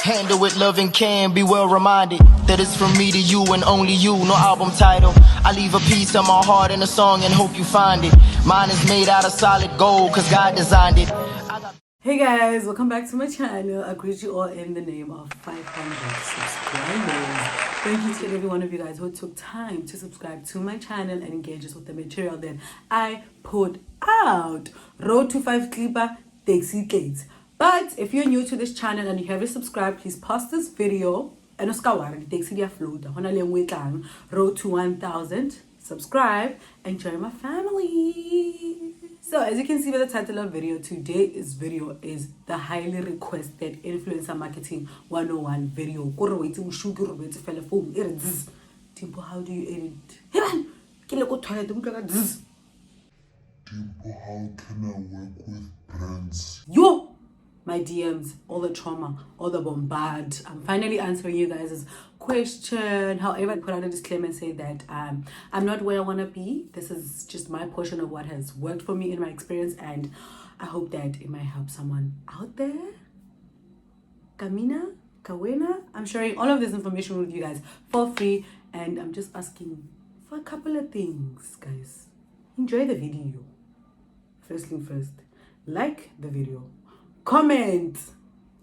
Handle with love and can be well reminded that it's from me to you and only you. No album title. I leave a piece of my heart in a song and hope you find it. Mine is made out of solid gold cause God designed it. Hey guys, welcome back to my channel. I greet you all in the name of 500 subscribers. Thank you to every one of you guys who took time to subscribe to my channel and engage us with the material that I put out. Road to 5 clipper, takes it gates. But if you're new to this channel and you haven't subscribed, please pause this video and it takes it float. Road to 1,000. Subscribe and join my family. So as you can see by the title of video, today's video is the highly requested influencer marketing 101 video. Timpo, how do you edit? Timpo, how can I work with brands? Yo! My DMs, all the trauma, all the bombard. I'm finally answering you guys' question. However, I put out a disclaimer and say that I'm not where I want to be. This is just my portion of what has worked for me in my experience, and I hope that it might help someone out there. Kamina, Kawena. I'm sharing all of this information with you guys for free, and I'm just asking for a couple of things, guys. Enjoy the video. First thing first, like the video, comment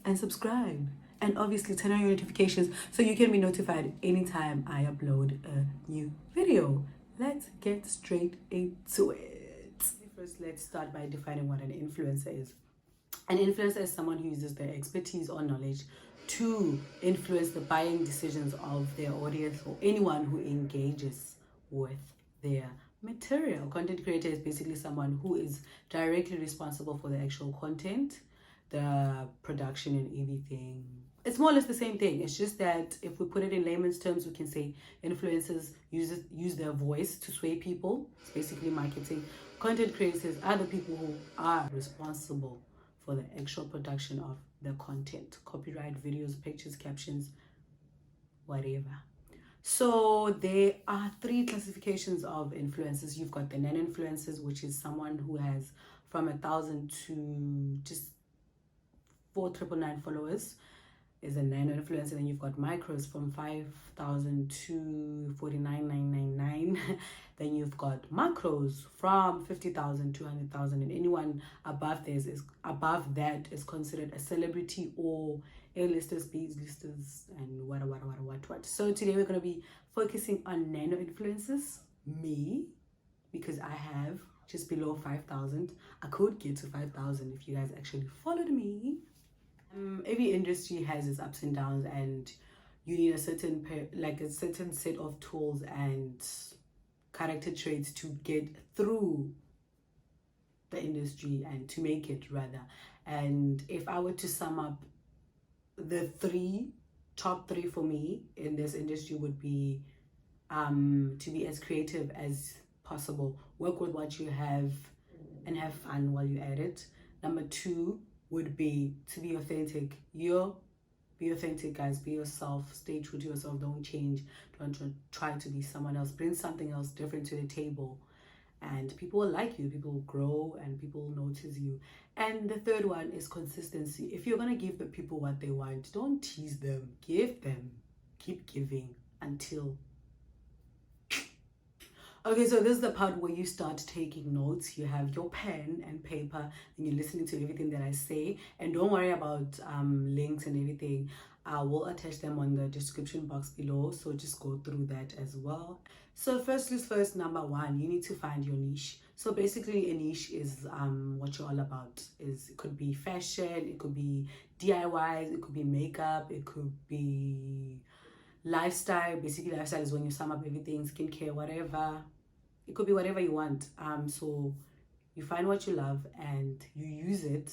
and subscribe, and obviously turn on your notifications so you can be notified anytime I upload a new video. Let's get straight into it. First, let's start by defining what an influencer is. An influencer is someone who uses their expertise or knowledge to influence the buying decisions of their audience or anyone who engages with their material. Content creator is basically someone who is directly responsible for the actual content, the production and everything. It's more or less the same thing. It's just that if we put it in layman's terms, we can say influencers use their voice to sway people. It's basically marketing. Content creators are the people who are responsible for the actual production of the content. Copyright, videos, pictures, captions, whatever. So there are 3 classifications of influencers. You've got the nano-influencers, which is someone who has from 1,000 to just 4,999 followers is a nano influencer. Then you've got micros from 5,000 to 49,999. Then you've got macros from 50,000 to 100,000, and anyone above that is considered a celebrity or A-listers, B-listers, and what. So today we're going to be focusing on nano influencers, me, because I have just below 5,000. I could get to 5,000 if you guys actually followed me. Every industry has its ups and downs, and you need a certain set of tools and character traits to get through the industry and to make it rather. And if I were to sum up the top three for me in this industry would be to be as creative as possible, work with what you have and have fun while you're at it. Number 2 would be to be authentic. Be authentic, guys. Be yourself. Stay true to yourself. Don't change. Don't try to be someone else. Bring something else different to the table, and people will like you. People will grow and people will notice you. And the third one is consistency. If you're going to give the people what they want, don't tease them. Give them. Keep giving until... Okay, so this is the part where you start taking notes. You have your pen and paper and you're listening to everything that I say. And don't worry about links and everything. I will attach them on the description box below. So just go through that as well. So first, number 1, you need to find your niche. So basically a niche is what you're all about. It could be fashion, it could be DIYs, it could be makeup, it could be lifestyle. Basically lifestyle is when you sum up everything, skincare, whatever. It could be whatever you want. So you find what you love and you use it.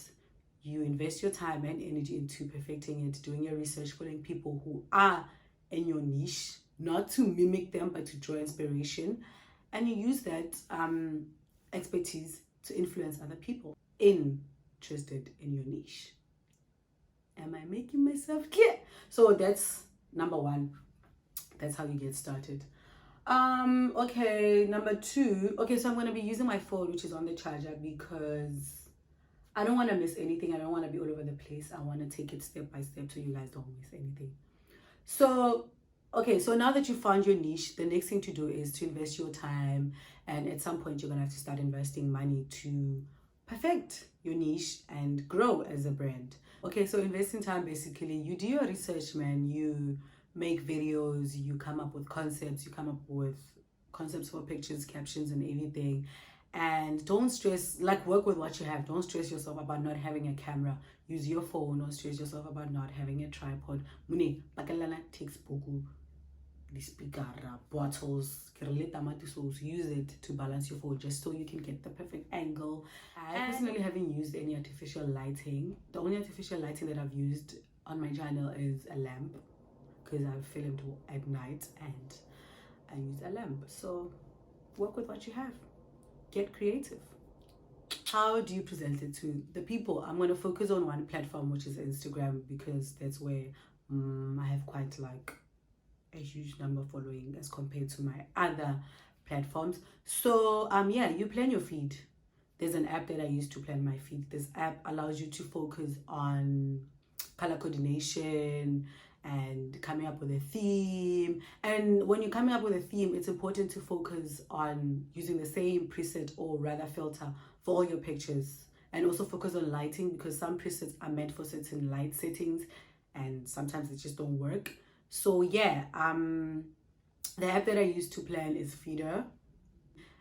You invest your time and energy into perfecting it, doing your research, following people who are in your niche, not to mimic them but to draw inspiration, and you use that expertise to influence other people interested in your niche. Am I making myself clear? So that's number 1. That's how you get started. Okay, number 2. Okay, so I'm going to be using my phone, which is on the charger, because I don't want to miss anything. I don't want to be all over the place. I want to take it step by step so you guys don't miss anything. So, okay, so now that you found your niche, the next thing to do is to invest your time. And at some point, you're going to have to start investing money to perfect your niche and grow as a brand. Okay, so investing time, basically, you do your research, man. You make videos, you come up with concepts, you come up with concepts for pictures, captions, and everything. And don't stress, like, work with what you have. Don't stress yourself about not having a camera. Use your phone. Don't stress yourself about not having a tripod. Mune bakalana takes boku, the speaker, bottles, use it to balance your phone just so you can get the perfect angle. I personally haven't used any artificial lighting. The only artificial lighting that I've used on my channel is a lamp, because I've filmed at night and I use a lamp. So work with what you have. Get creative. How do you present it to the people? I'm going to focus on one platform, which is Instagram, because that's where I have quite like a huge number following as compared to my other platforms. So yeah, you plan your feed. There's an app that I use to plan my feed. This app allows you to focus on color coordination and coming up with a theme. And when you're coming up with a theme, it's important to focus on using the same preset, or rather filter, for all your pictures. And also focus on lighting, because some presets are meant for certain light settings and sometimes they just don't work. So yeah, the app that I use to plan is Feeder.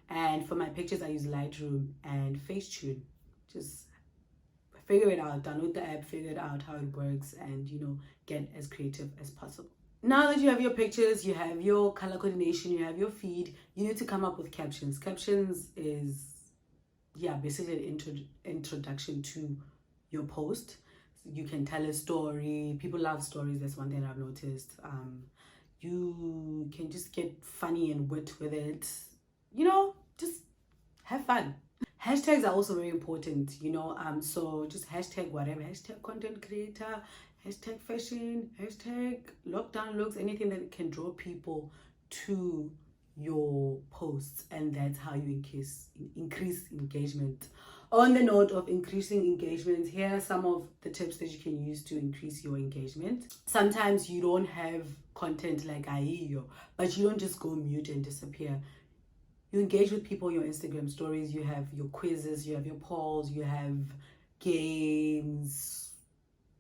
And for my pictures, I use Lightroom and Facetune. Just figure it out, download the app, figure it out how it works, and get as creative as possible. Now that you have your pictures, you have your color coordination, you have your feed, you need to come up with captions. Captions is, yeah, basically an introduction to your post. You can tell a story. People love stories. That's one thing I've noticed. You can just get funny and wit with it. Just have fun. Hashtags are also very important, so just hashtag whatever, hashtag content creator, hashtag fashion, hashtag lockdown looks, anything that can draw people to your posts, and that's how you increase engagement. On the note of increasing engagement, here are some of the tips that you can use to increase your engagement. Sometimes you don't have content like Aiyo, but you don't just go mute and disappear. You engage with people on your Instagram stories. You have your quizzes, you have your polls, you have games,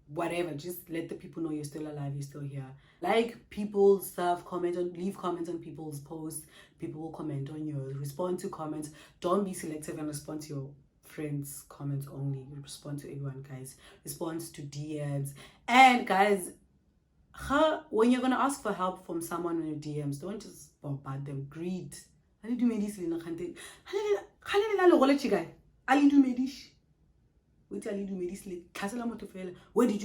whatever. Just let the people know you're still alive, you're still here. Like people's stuff, leave comments on people's posts. People will comment on yours. Respond to comments. Don't be selective and respond to your friends' comments only. Respond to everyone, guys. Respond to DMs. And guys, when you're gonna ask for help from someone in your DMs, don't just bombard them. Greed. Where did you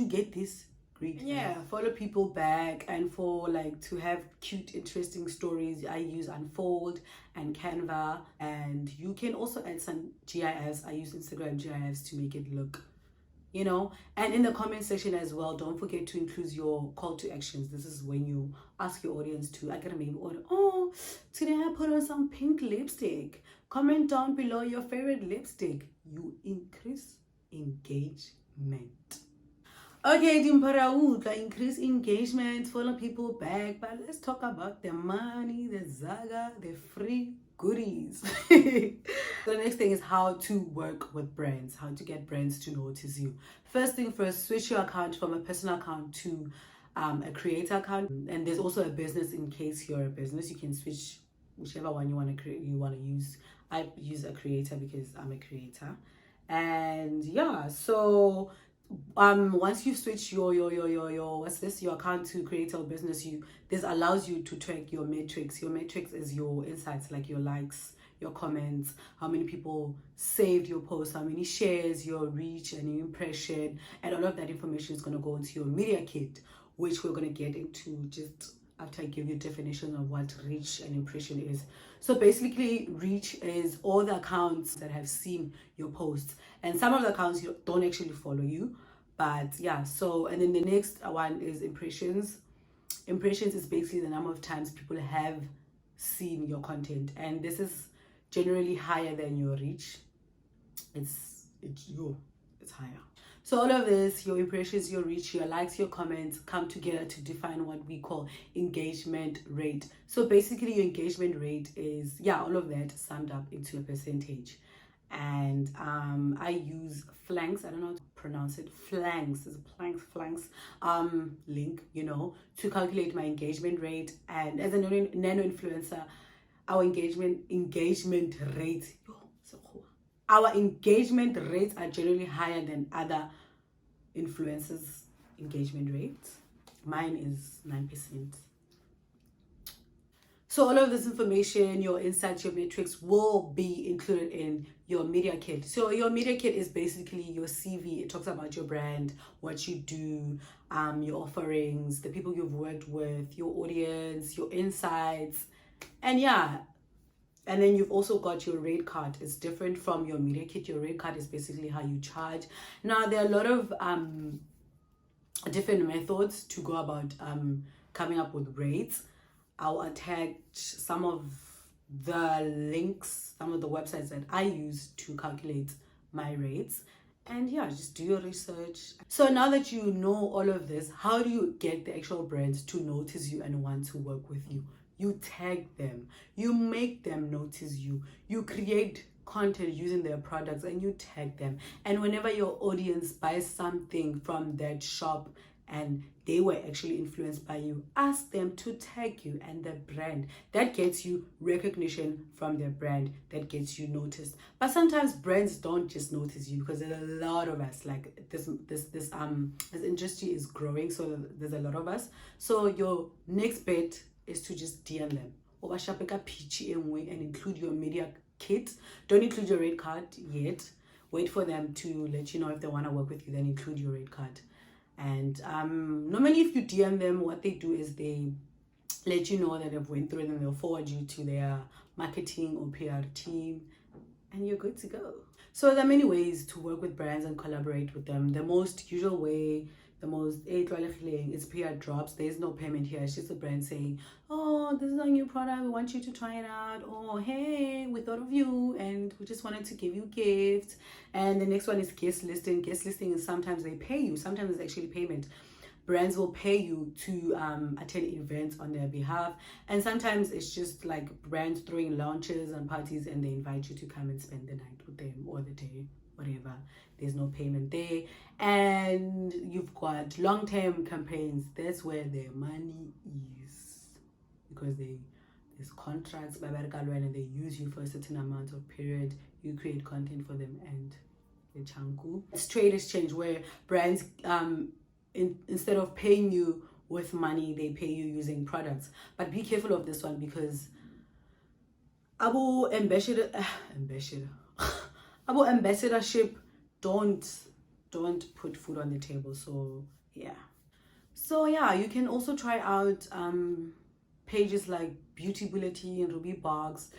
get this? Great. Yeah, follow people back, and for to have cute, interesting stories, I use Unfold and Canva, and you can also add some GIFs. I use Instagram GIFs to make it look, and in the comment section as well, don't forget to include your call to actions. This is when you ask your audience to, today I put on some pink lipstick. Comment down below your favorite lipstick. You increase engagement. Okay, increase engagement, follow people back, but let's talk about the money, the zaga, the free goodies. The next thing is how to work with brands, how to get brands to notice you. First thing first, switch your account from a personal account to a creator account. And there's also a business. In case you're a business, you can switch whichever one you want to use. I use a creator because I'm a creator. And yeah, so once you switch your account to creator or business, this allows you to track your metrics. Your metrics is your insights, like your likes, your comments, how many people saved your post, how many shares, your reach and your impression, and all of that information is going to go into your media kit, which we're going to get into just after I give you a definition of what reach and impression is. So basically, reach is all the accounts that have seen your posts, and some of the accounts don't actually follow you, but yeah. So, and then the next one is impressions. Impressions is basically the number of times people have seen your content, and this is generally higher than your reach. It's it's higher. So all of this, your impressions, your reach, your likes, your comments, come together to define what we call engagement rate. So basically your engagement rate is, yeah, all of that summed up into a percentage. And I use flanks, I don't know how to pronounce it, flanks link, you know, to calculate my engagement rate. And as a nano influencer, our engagement rate, our engagement rates are generally higher than other influencers' engagement rates. Mine is 9%. So all of this information, your insights, your metrics will be included in your media kit. So your media kit is basically your CV. It talks about your brand, what you do, your offerings, the people you've worked with, your audience, your insights, and yeah. And then you've also got your rate card. It's different from your media kit. Your rate card is basically how you charge. Now, there are a lot of different methods to go about coming up with rates. I'll attach some of the links, some of the websites that I use to calculate my rates. And yeah, just do your research. So now that you know all of this, how do you get the actual brands to notice you and want to work with you? You tag them, you make them notice you, you create content using their products and you tag them. And whenever your audience buys something from that shop and they were actually influenced by you, ask them to tag you and their brand. That gets you recognition from their brand, that gets you noticed. But sometimes brands don't just notice you because there's a lot of us. Like this industry is growing, so there's a lot of us. So your next bet is to just DM them or and include your media kit. Don't include your rate card yet. Wait for them to let you know if they want to work with you, then include your rate card. And normally if you DM them, what they do is they let you know that they've went through it and they'll forward you to their marketing or PR team and you're good to go. So there are many ways to work with brands and collaborate with them. The most usual way, the most is PR drops. There's no payment here. It's just a brand saying, oh, this is our new product, we want you to try it out. Oh, hey, we thought of you and we just wanted to give you gifts. And the next one is guest listing. Guest listing is sometimes they pay you, sometimes it's actually payment. Brands will pay you to attend events on their behalf, and sometimes it's just like brands throwing launches and parties and they invite you to come and spend the night with them or the day, whatever. There's no payment there. And you've got long-term campaigns. That's where their money is, because there's contracts by and they use you for a certain amount of period. You create content for them and the chanku. It's trade exchange, where brands instead of paying you with money, they pay you using products. But be careful of this one, because abo ambassadorship don't put food on the table. So yeah, you can also try out pages like Beauty Bulletin and Ruby Box.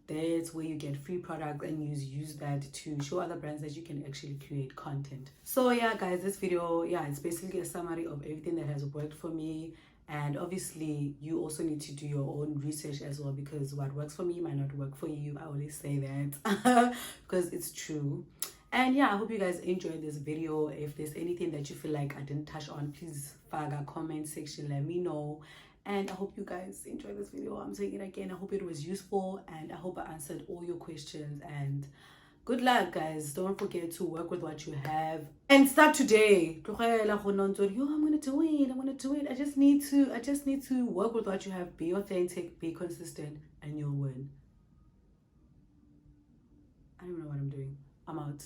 That's where you get free products and use that to show other brands that you can actually create content. So yeah guys, this video, it's basically a summary of everything that has worked for me. And obviously you also need to do your own research as well, because what works for me might not work for you. I always say that because it's true. And yeah, I hope you guys enjoyed this video. If there's anything that you feel like I didn't touch on, please flag a comment section, let me know. And I hope you guys enjoyed this video. I'm saying it again, I hope it was useful and I hope I answered all your questions. And good luck guys. Don't forget to work with what you have and start today. I'm gonna do it. I just need to work with what you have. Be authentic, be consistent, and you'll win. I don't know what I'm doing. I'm out.